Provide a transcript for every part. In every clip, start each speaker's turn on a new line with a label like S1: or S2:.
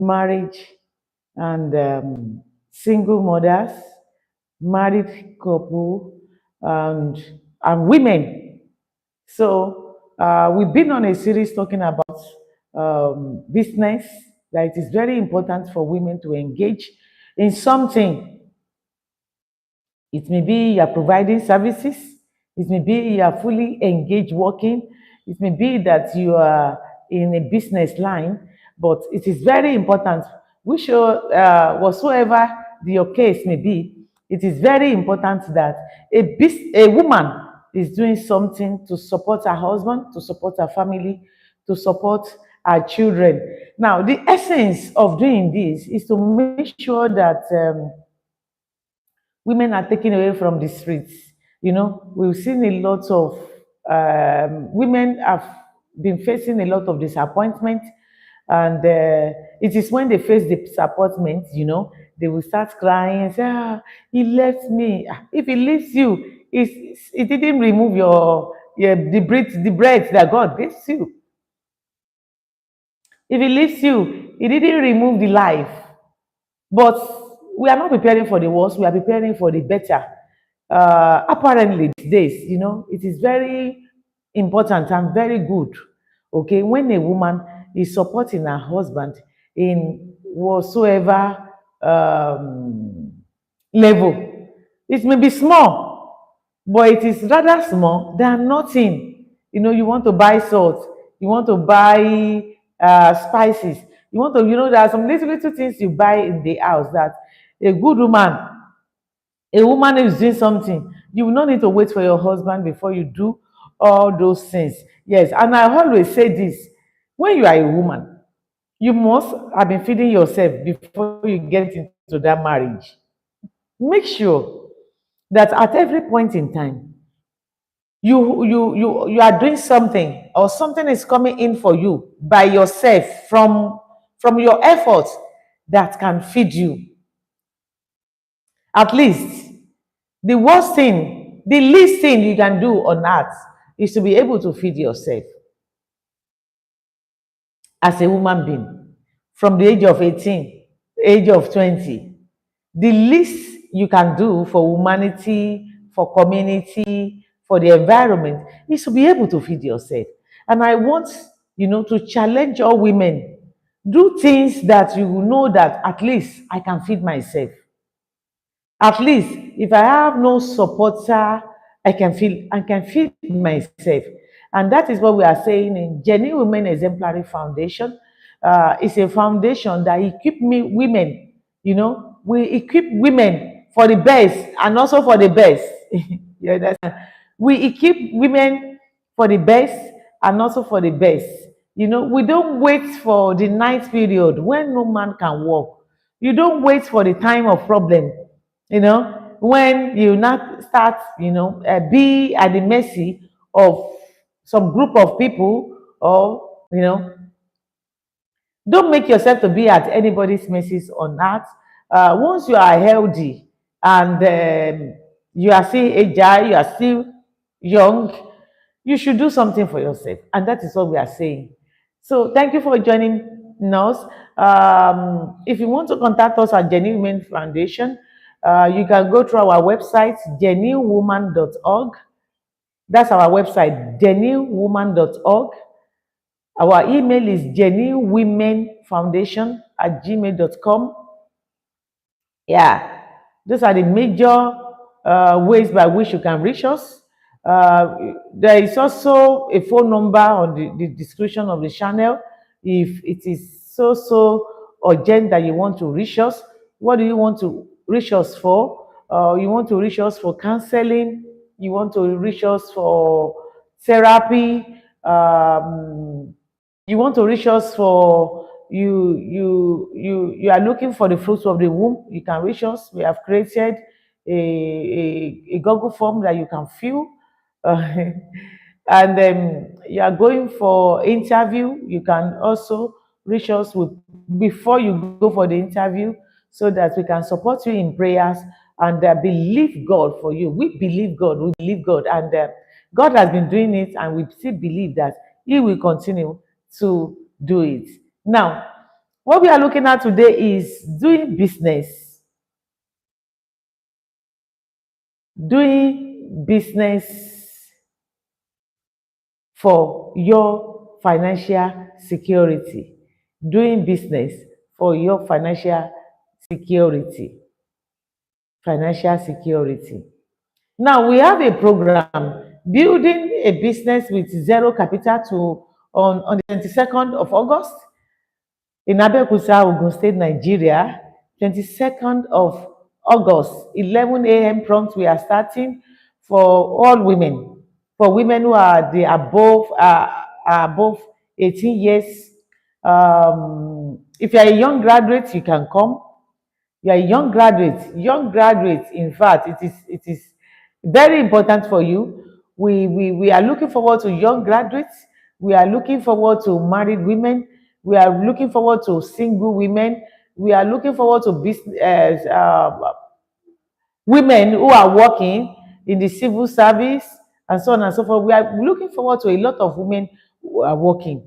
S1: marriage and single mothers, married couple, and women. So we've been on a series talking about business, that it is very important for women to engage in something. It may be you are providing services. It may be you are fully engaged working. It may be that you are in a business line, but it is very important. We should, whatsoever your case may be, it is very important that a woman is doing something to support her husband, to support her family, to support her children. Now, the essence of doing this is to make sure that women are taken away from the streets. You know, we've seen a lot of women have been facing a lot of disappointment, and it is when they face the disappointment, they will start crying and say, "Ah, he left me." Ah, if he leaves you, it didn't remove the breath that God gives you. If he leaves you, it didn't remove the life. But we are not preparing for the worst, we are preparing for the better. Apparently, these days, it is very important and very good, okay, when a woman is supporting her husband in whatsoever um, level. It may be small, but it is rather small than nothing. You want to buy salt, you want to buy spices, there are some little, little things you buy in the house that a good woman, a woman is doing something. You will not need to wait for your husband before you do all those things. Yes, and I always say this: when you are a woman, you must have been feeding yourself before you get into that marriage. Make sure that at every point in time, you are doing something, or something is coming in for you by yourself from your efforts that can feed you. At least the worst thing, the least thing you can do on earth is to be able to feed yourself as a human being from the age of 18, age of 20. The least you can do for humanity, for community, for the environment is to be able to feed yourself. And I want, to challenge all women. Do things that you know that at least I can feed myself. At least if I have no supporter, I can feed myself. And that is what we are saying in Genuine Women Exemplary Foundation. It's a foundation that equip me women, we equip women for the best and also for the best. You understand? We equip women for the best and also for the best. We don't wait for the night period when no man can work. You don't wait for the time of problem, when you not start, be at the mercy of some group of people, or, don't make yourself to be at anybody's mercy on earth. Once you are healthy and you are still agile, you are still young, you should do something for yourself. And that is what we are saying. So thank you for joining us. If you want to contact us at Genuine Women Foundation, you can go through our website, genuinewoman.org. That's our website, genuinewoman.org. Our email is genuinewomenfoundation@gmail.com. Yeah, those are the major ways by which you can reach us. There is also a phone number on the description of the channel. If it is so urgent that you want to reach us, what do you want to reach us for? You want to reach us for counseling, you want to reach us for therapy, you want to reach us for you are looking for the fruits of the womb, you can reach us. We have created a Google form that you can fill. uh, and you are going for interview, you can also reach us before you go for the interview, so that we can support you in prayers and believe God for you. We believe God, and God has been doing it, and we still believe that He will continue to do it. Now, What we are looking at today is doing business. Doing business for your financial security. Doing business for your security. Financial security. Now we have a program building a business with zero capital to on the 22nd of August in Abeokuta, Ogun State, Nigeria. 22nd of August, 11 a.m. prompt. We are starting for all women, for women who are the above 18 years. If you are a young graduate, you can come. You are a young graduate. Young graduate, in fact, it is very important for you. We are looking forward to young graduates. We are looking forward to married women. We are looking forward to single women. We are looking forward to business, women who are working in the civil service and so on and so forth. We are looking forward to a lot of women who are working.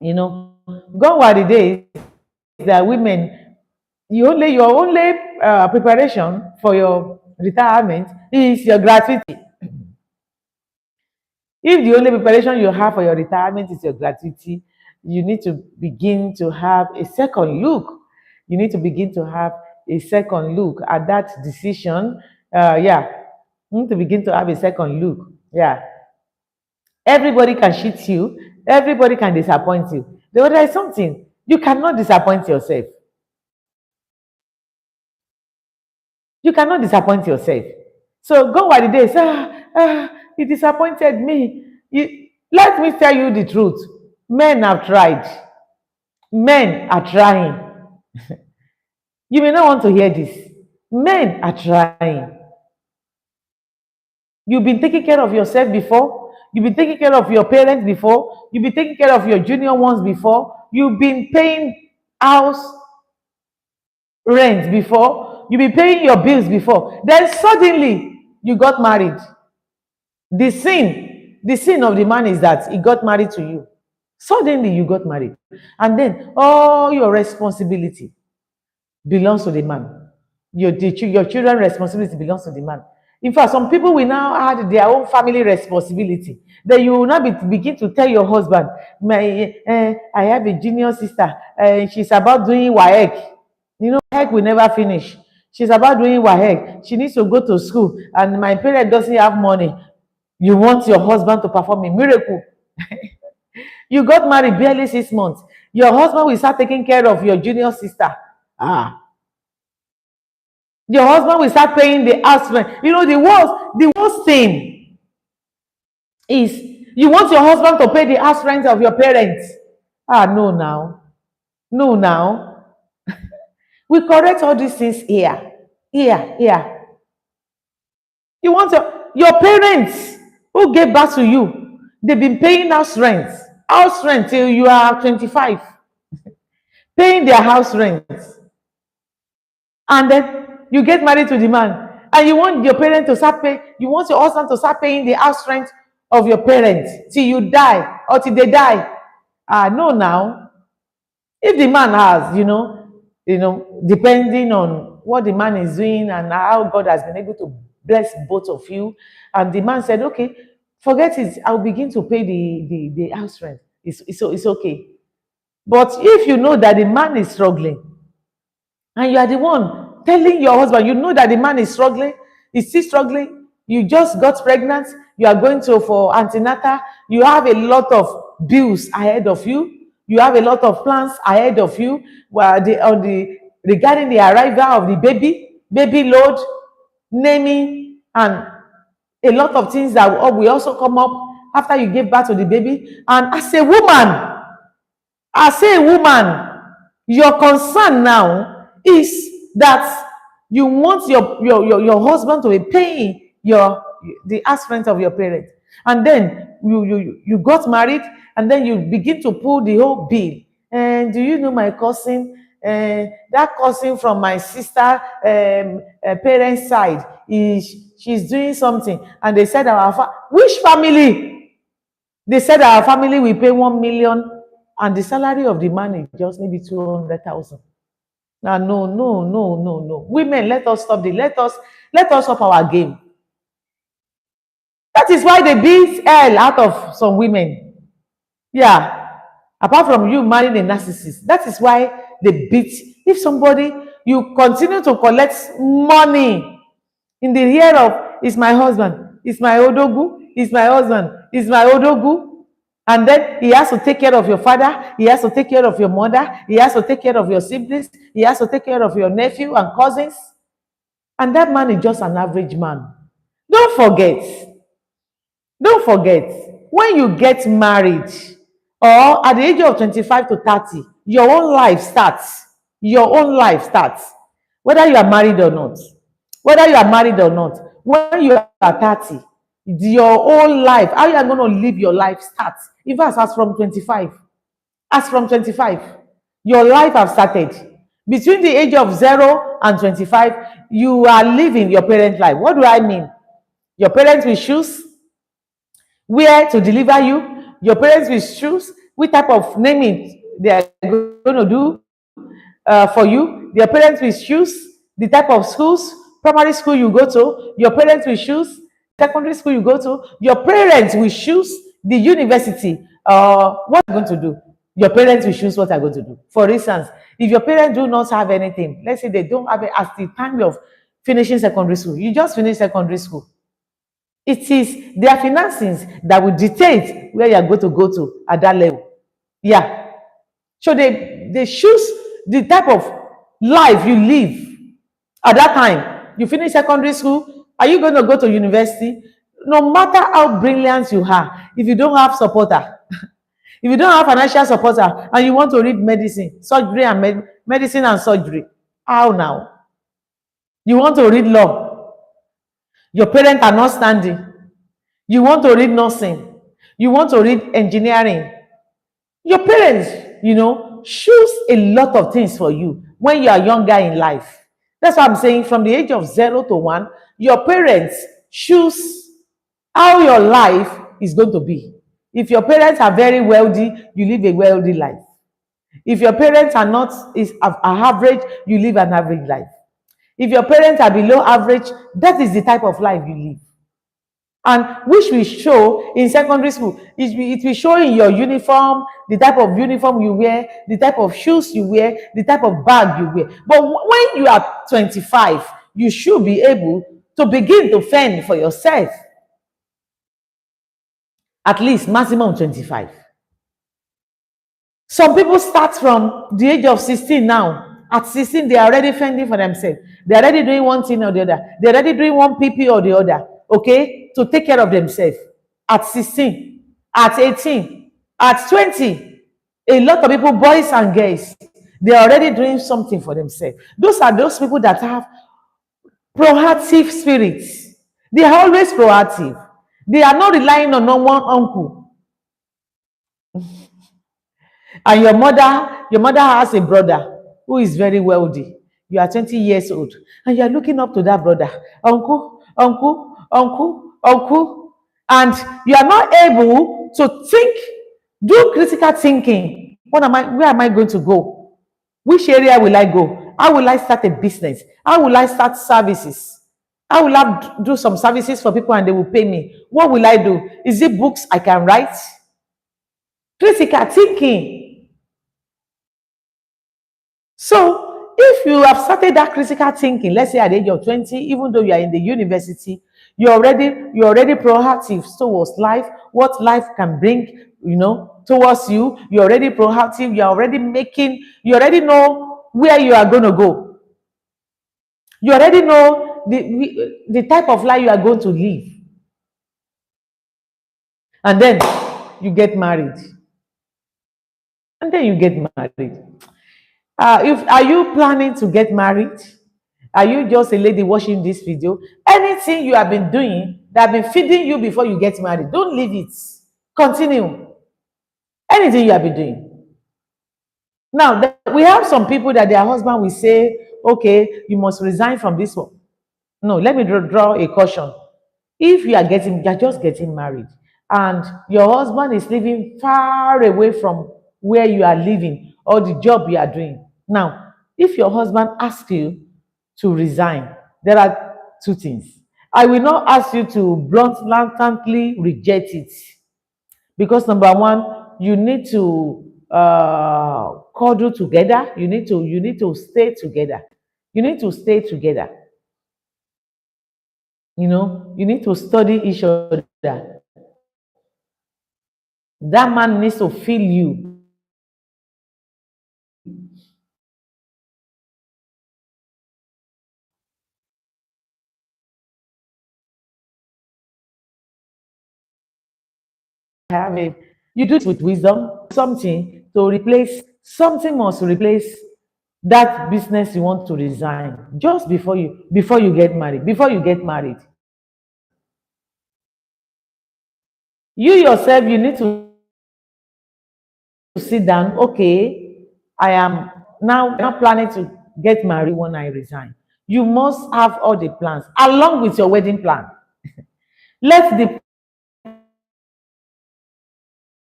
S1: You know, gone were the days that women, your only preparation for your retirement is your gratuity. If the only preparation you have for your retirement is your gratuity, you need to begin to have a second look. You need to begin to have a second look at that decision. Yeah, you need to begin to have a second look. Yeah, everybody can cheat you. Everybody can disappoint you. There is something you cannot disappoint yourself. You cannot disappoint yourself. So go by the days, he disappointed me. Let me tell you the truth. Men have tried. Men are trying. You may not want to hear this. Men are trying. You've been taking care of yourself before. You've been taking care of your parents before. You've been taking care of your junior ones before. You've been paying house rent before. You've been paying your bills before. Then suddenly you got married. The sin of the man is that he got married to you. Suddenly you got married. And then all your responsibility belongs to the man. Your children's responsibility belongs to the man. In fact, some people will now add their own family responsibility. Then you will now begin to tell your husband, I have a junior sister. She's about doing WAEC. You know, WAEC will never finish. She's about doing WAEC. She needs to go to school, and my parent doesn't have money. You want your husband to perform a miracle. You got married barely 6 months. Your husband will start taking care of your junior sister. Your husband will start paying the house rent. You know, the worst thing is you want your husband to pay the house rent of your parents. No now. No now. We correct all these things here. Here. You want your parents who gave birth to you, they've been paying house rent till you are 25, paying their house rent. And then you get married to the man, and you want your parents to start pay, you want your husband to start paying the house rent of your parents till you die or till they die. No now. If the man has, depending on what the man is doing and how God has been able to bless both of you, and the man said, okay, forget it, I'll begin to pay the house rent. It's okay. But if you know that the man is struggling, and you are the one telling your husband, you know that the man is struggling, he's still struggling, you just got pregnant, you are going to for antenatal, you have a lot of bills ahead of you, you have a lot of plans ahead of you, regarding the arrival of the baby load, naming, and a lot of things that will also come up after you give birth to the baby. And as a woman, your concern now is that you want your husband to be paying the house rent of your parents, and then you got married, and then you begin to pull the whole bill. And do you know my cousin? That cousin from my sister parents side, she's doing something, and they said which family? They said our family will pay 1 million and the salary of the man is just maybe 200,000. Now, no, no, no, no, no. Women, let us stop the let us up our game. That is why they beat hell out of some women. Yeah. Apart from you marrying a narcissist, that is why they beat. If somebody, you continue to collect money in the ear of, is my husband, is my odogu, is my husband, is my odogu, and then he has to take care of your father, he has to take care of your mother, he has to take care of your siblings, he has to take care of your nephew and cousins, and that man is just an average man. Don't forget, don't forget, when you get married or at the age of 25 to 30, your own life starts. Your own life starts. Whether you are married or not. Whether you are married or not. When you are 30, your own life, how you are going to live your life starts. In fact, as from 25. As from 25, your life has started. Between the age of 0 and 25, you are living your parent life. What do I mean? Your parents will choose where to deliver you. Your parents will choose which type of naming they are going to do for you. Your parents will choose the type of schools, primary school you go to. Your parents will choose secondary school you go to. Your parents will choose the university. What you're going to do. Your parents will choose what you're going to do. For instance, if your parents do not have anything, let's say they don't have it at the time of finishing secondary school, you just finish secondary school. It is their finances that will dictate where you are going to go to at that level. Yeah. So they choose the type of life you live at that time. You finish secondary school, are you going to go to university? No matter how brilliant you are, if you don't have supporter, if you don't have financial supporter and you want to read medicine, surgery and medicine and surgery, how now? You want to read law, your parents are not standing. You want to read nursing, you want to read engineering. Your parents, choose a lot of things for you when you are younger in life. That's what I'm saying. From the age of 0 to 1, your parents choose how your life is going to be. If your parents are very wealthy, you live a wealthy life. If your parents are not are average, you live an average life. If your parents are below average, that is the type of life you live. And which will show in secondary school. It will show in your uniform, the type of uniform you wear, the type of shoes you wear, the type of bag you wear. But when you are 25, you should be able to begin to fend for yourself. At least maximum 25. Some people start from the age of 16 now. At 16, they are already fending for themselves. They are already doing one thing or the other. They are already doing one PP or the other. Okay? To take care of themselves. At 16, at 18, at 20. A lot of people, boys and girls, they are already doing something for themselves. Those are those people that have proactive spirits. They are always proactive. They are not relying on one uncle. And your mother has a brother who is very wealthy. You are 20 years old and you are looking up to that brother. Uncle, uncle, uncle, uncle. And you are not able to think, do critical thinking. Where am I going to go? Which area will I go? How will I start a business? How will I start services? How will I do some services for people and they will pay me? What will I do? Is it books I can write? Critical thinking. So, if you have started that critical thinking, let's say at the age of 20, even though you are in the university, you're already proactive towards life, what life can bring, towards you. You're already proactive. You already know where you are going to go. You already know the type of life you are going to live. And then you get married. And then you get married. Are you planning to get married? Are you just a lady watching this video? Anything you have been doing that have been feeding you before you get married, don't leave it. Continue. Anything you have been doing. Now, we have some people that their husband will say, okay, you must resign from this one. No, let me draw a caution. If you're just getting married and your husband is living far away from where you are living or the job you are doing. Now, if your husband asks you to resign, there are two things. I will not ask you to bluntly reject it because number one, you need to cuddle together. You need to stay together. You need to stay together. You need to study each other. That man needs to feel you. Have a You do it with wisdom. Something must replace that business you want to resign just before you get married. Before you get married, you yourself, you need to sit down. Okay, I am now not planning to get married when I resign. You must have all the plans along with your wedding plan. Let the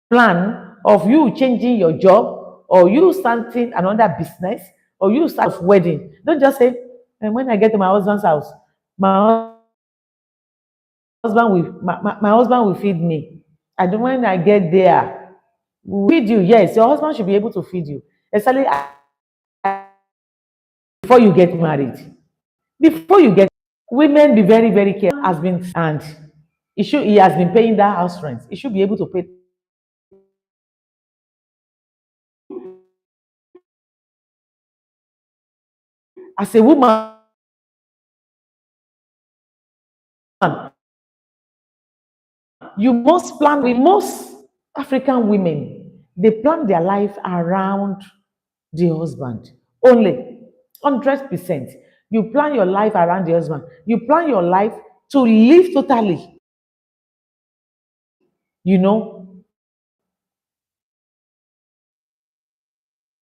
S1: plan of you changing your job or you starting another business or you start of wedding. Don't just say, when I get to my husband's house, my my husband will feed me. I don't When I get there, feed you. Yes, your husband should be able to feed you, especially before you get married. Before you get Women, be very, very careful. Has been and he has been paying that house rent. He should be able to pay. As a woman, you must plan. With most African women, they plan their life around the husband only. 100%. You plan your life around the husband. You plan your life to live totally, you know,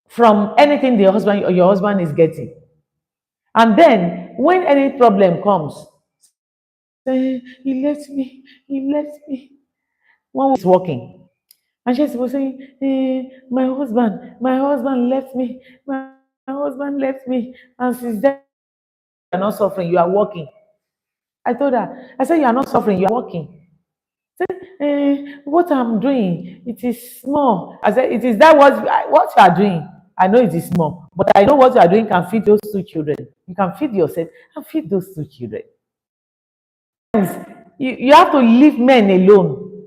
S1: from anything the husband or your husband is getting. And then when any problem comes, say, he left me. One is working. And she was saying, my husband left me. My husband left me. And since then, you are not suffering, you are working. I told her, I said, you are not suffering, you are working. What I'm doing, it is small. I said, it is that what you are doing. I know it is small, but I know what you are doing can feed those two children. You can feed yourself and feed those two children. You have to leave men alone.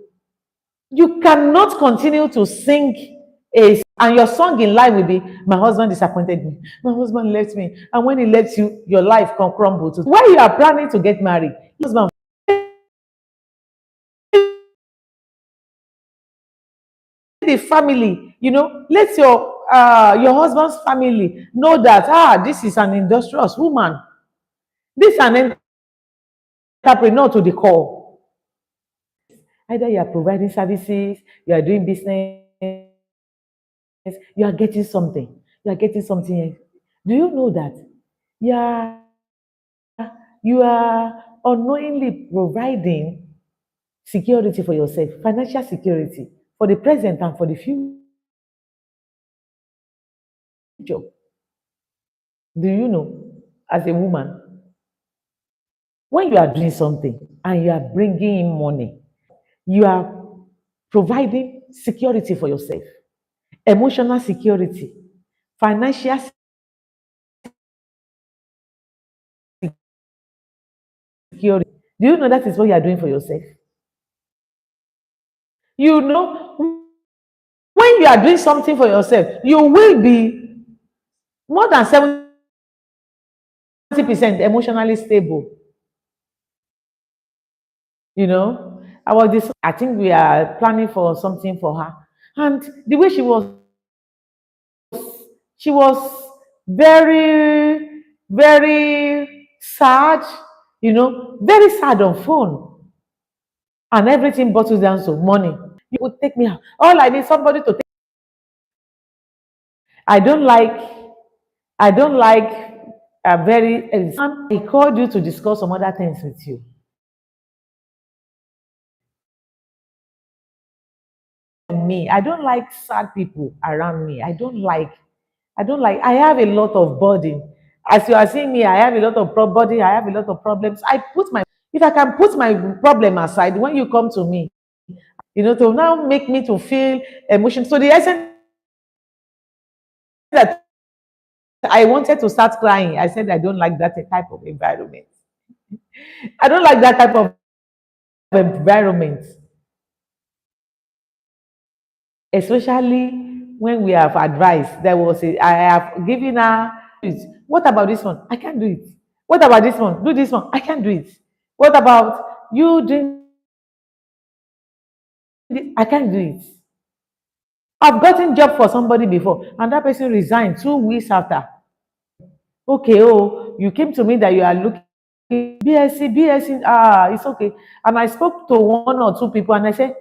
S1: You cannot continue to sing and your song in life will be, my husband disappointed me, my husband left me, and when he left you, your life can crumble too. Why you are planning to get married, husband, the family, let your husband's family know that this is an industrious woman, this is an entrepreneur to the core. Either you are providing services, you are doing business, you are getting something. You are getting something else. Do you know that you are you are unknowingly providing security for yourself, financial security for the present and for the future? Do you know, as a woman, when you are doing something and you are bringing in money, you are providing security for yourself, emotional security, financial security. Do you know that is what you are doing for yourself? You know, when you are doing something for yourself, you will be more than 70% emotionally stable. I think we are planning for something for her. And the way she was very, very sad, very sad on phone. And everything bottles down to money. You would take me out. All I need somebody to take. I don't like, I don't like a very, he called you to discuss some other things with you. me. I don't like sad people around me. I don't like, I have a lot of burden. As you are seeing me, I have a lot of body, I have a lot of problems. If I can put my problem aside, when you come to me, to now make me to feel emotion. So the essence that I wanted to start crying, I said I don't like that type of environment. I don't like that type of environment, especially when we have advised. I have given her, what about this one? I can't do it. What about this one? Do this one. I can't do it. What about you doing this? I can't do it. I've gotten job for somebody before, and that person resigned 2 weeks after. Okay, oh, you came to me that you are looking BSc, it's okay. And I spoke to one or two people and I said,